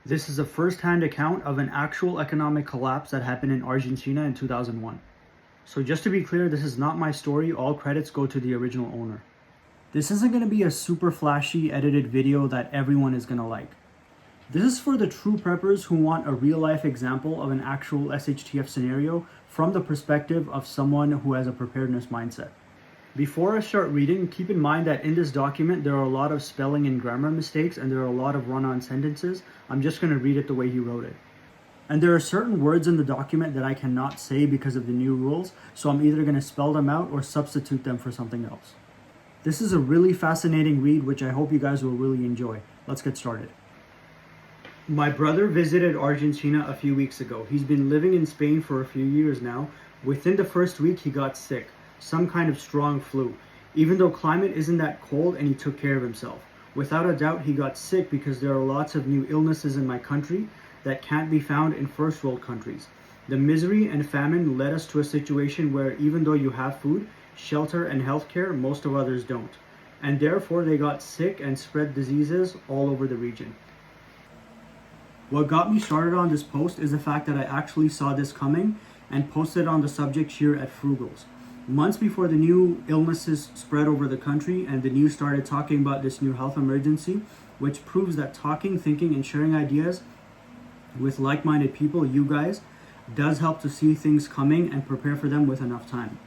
This is a first-hand account of an actual economic collapse that happened in Argentina in 2001. So just to be clear, this is not my story. All credits go to the original owner. This isn't going to be a super flashy edited video that everyone is going to like. This is for the true preppers who want a real-life example of an actual SHTF scenario from the perspective of someone who has a preparedness mindset. Before I start reading, keep in mind that in this document there are a lot of spelling and grammar mistakes and there are a lot of run-on sentences. I'm just going to read it the way he wrote it. And there are certain words in the document that I cannot say because of the new rules, so I'm either going to spell them out or substitute them for something else. This is a really fascinating read, which I hope you guys will really enjoy. Let's get started. My brother visited Argentina a few weeks ago. He's been living in Spain for a few years now. Within the first week, he got sick. Some kind of strong flu, even though climate isn't that cold, and he took care of himself. Without a doubt, he got sick because there are lots of new illnesses in my country that can't be found in first world countries. The misery and famine led us to a situation where even though you have food, shelter, and healthcare, most of others don't. And therefore they got sick and spread diseases all over the region. What got me started on this post is the fact that I actually saw this coming and posted on the subject here at Frugals. Months before the new illnesses spread over the country and the news started talking about this new health emergency, which proves that talking, thinking, and sharing ideas with like-minded people, you guys, does help to see things coming and prepare for them with enough time.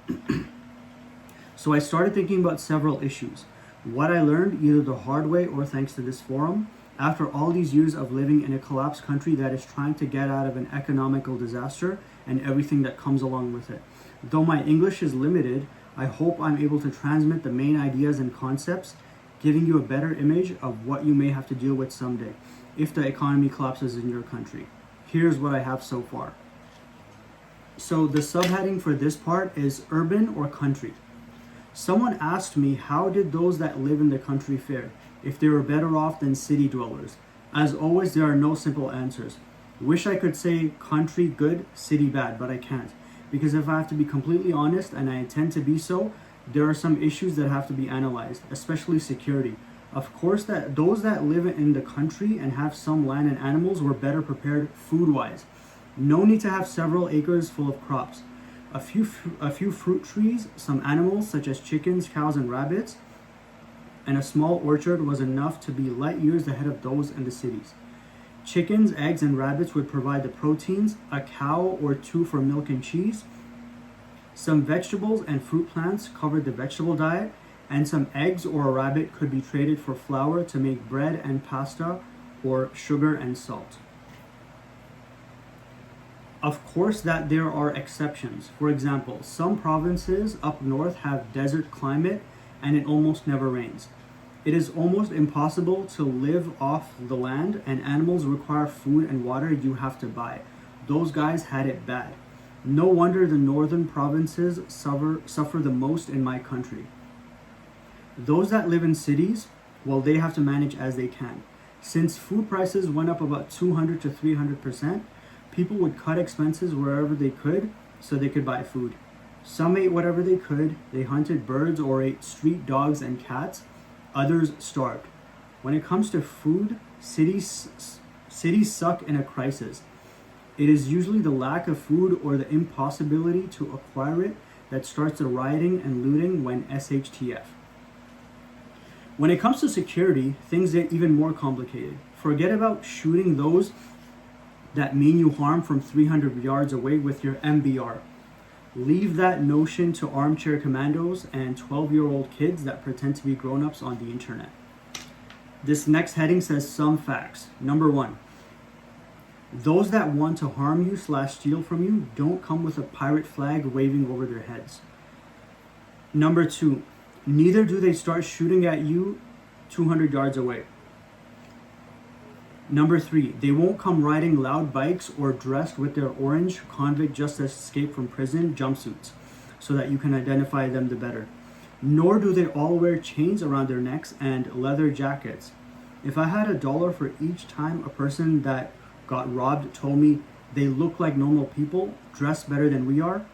So I started thinking about several issues. What I learned, either the hard way or thanks to this forum, after all these years of living in a collapsed country that is trying to get out of an economical disaster and everything that comes along with it. Though my English is limited, I hope I'm able to transmit the main ideas and concepts, giving you a better image of what you may have to deal with someday if the economy collapses in your country. Here's what I have so far. So the subheading for this part is urban or country. Someone asked me, how did those that live in the country fare, if they were better off than city dwellers? As always, there are no simple answers. Wish I could say country good, city bad, but I can't. Because if I have to be completely honest, and I intend to be so, there are some issues that have to be analyzed, especially security. Of course, that those that live in the country and have some land and animals were better prepared food-wise. No need to have several acres full of crops. A few fruit trees, some animals such as chickens, cows, and rabbits, and a small orchard was enough to be light years ahead of those in the cities. Chickens, eggs, and rabbits would provide the proteins, a cow or two for milk and cheese. Some vegetables and fruit plants covered the vegetable diet, and some eggs or a rabbit could be traded for flour to make bread and pasta or sugar and salt. Of course that there are exceptions. For example, some provinces up north have desert climate and it almost never rains. It is almost impossible to live off the land, and animals require food and water you have to buy. Those guys had it bad. No wonder the northern provinces suffer the most in my country. Those that live in cities, well, they have to manage as they can. Since food prices went up about 200 to 300%, people would cut expenses wherever they could so they could buy food. Some ate whatever they could. They hunted birds or ate street dogs and cats. Others starved. When it comes to food, cities suck in a crisis. It is usually the lack of food or the impossibility to acquire it that starts the rioting and looting when SHTF. When it comes to security, things get even more complicated. Forget about shooting those that mean you harm from 300 yards away with your MBR. Leave that notion to armchair commandos and 12-year-old kids that pretend to be grown-ups on the internet. This next heading says some facts. Number 1, those that want to harm you / steal from you don't come with a pirate flag waving over their heads. Number 2, neither do they start shooting at you 200 yards away. Number 3, they won't come riding loud bikes or dressed with their orange convict just escaped from prison jumpsuits so that you can identify them the better. Nor do they all wear chains around their necks and leather jackets. If I had $1 for each time a person that got robbed told me they look like normal people, dressed better than we are,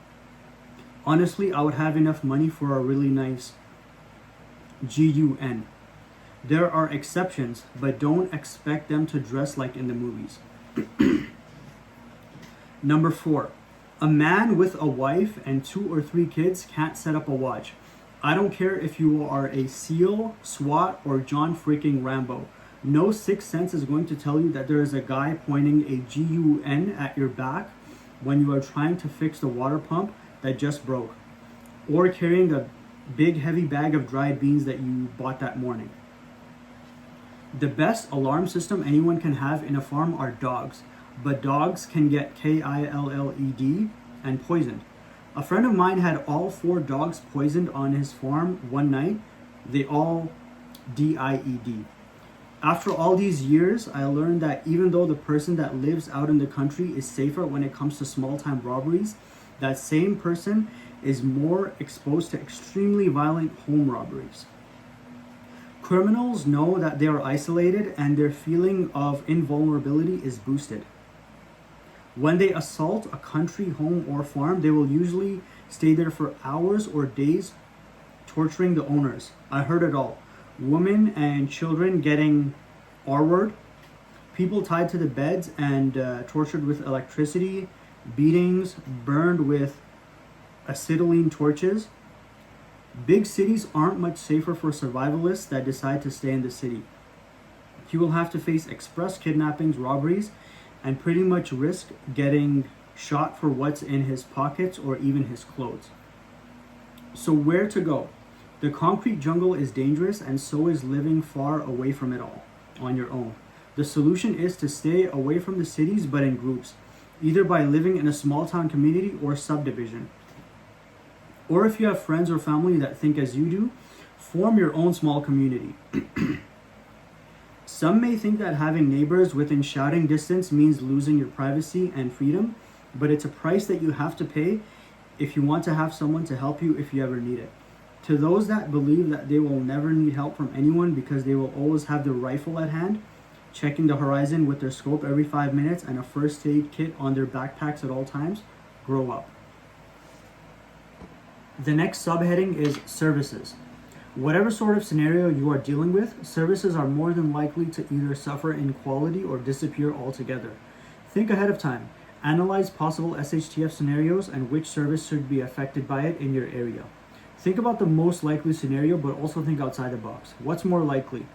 honestly, I would have enough money for a really nice GUN. There are exceptions, but don't expect them to dress like in the movies. Number 4, a man with a wife and 2 or 3 kids can't set up a watch. I don't care if you are a SEAL, SWAT, or John freaking Rambo. No sixth sense is going to tell you that there is a guy pointing a gun at your back when you are trying to fix the water pump that just broke, or carrying a big heavy bag of dried beans that you bought that morning. The best alarm system anyone can have in a farm are dogs, but dogs can get killed and poisoned. A friend of mine had all 4 dogs poisoned on his farm one night. They all died. After all these years, I learned that even though the person that lives out in the country is safer when it comes to small-time robberies, that same person is more exposed to extremely violent home robberies. Criminals know that they are isolated and their feeling of invulnerability is boosted. When they assault a country home or farm, they will usually stay there for hours or days, torturing the owners. I heard it all. Women and children getting R-word, people tied to the beds and tortured with electricity, beatings, burned with acetylene torches. Big cities aren't much safer for survivalists that decide to stay in the city. You will have to face express kidnappings, robberies, and pretty much risk getting shot for what's in his pockets or even his clothes. So where to go? The concrete jungle is dangerous, and so is living far away from it all on your own. The solution is to stay away from the cities, but in groups, either by living in a small town community or subdivision. Or if you have friends or family that think as you do, form your own small community. Some may think that having neighbors within shouting distance means losing your privacy and freedom, but it's a price that you have to pay if you want to have someone to help you if you ever need it. To those that believe that they will never need help from anyone because they will always have their rifle at hand, checking the horizon with their scope every 5 minutes and a first aid kit on their backpacks at all times, grow up. The next subheading is services. Whatever sort of scenario you are dealing with, services are more than likely to either suffer in quality or disappear altogether. Think ahead of time. Analyze possible SHTF scenarios and which service should be affected by it in your area. Think about the most likely scenario, but also think outside the box. What's more likely?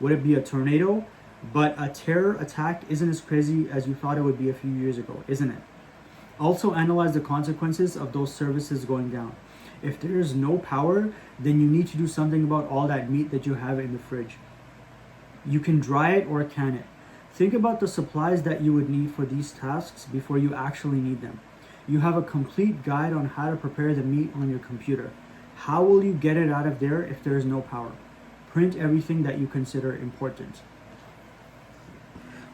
Would it be a tornado? But a terror attack isn't as crazy as you thought it would be a few years ago, isn't it? Also analyze the consequences of those services going down. If there is no power, then you need to do something about all that meat that you have in the fridge. You can dry it or can it. Think about the supplies that you would need for these tasks before you actually need them. You have a complete guide on how to prepare the meat on your computer. How will you get it out of there if there is no power? Print everything that you consider important.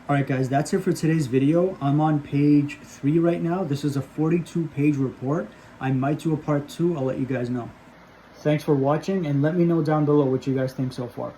Alright guys, that's it for today's video. I'm on page 3 right now. This is a 42-page report. I might do a part 2. I'll let you guys know. Thanks for watching, and let me know down below what you guys think so far.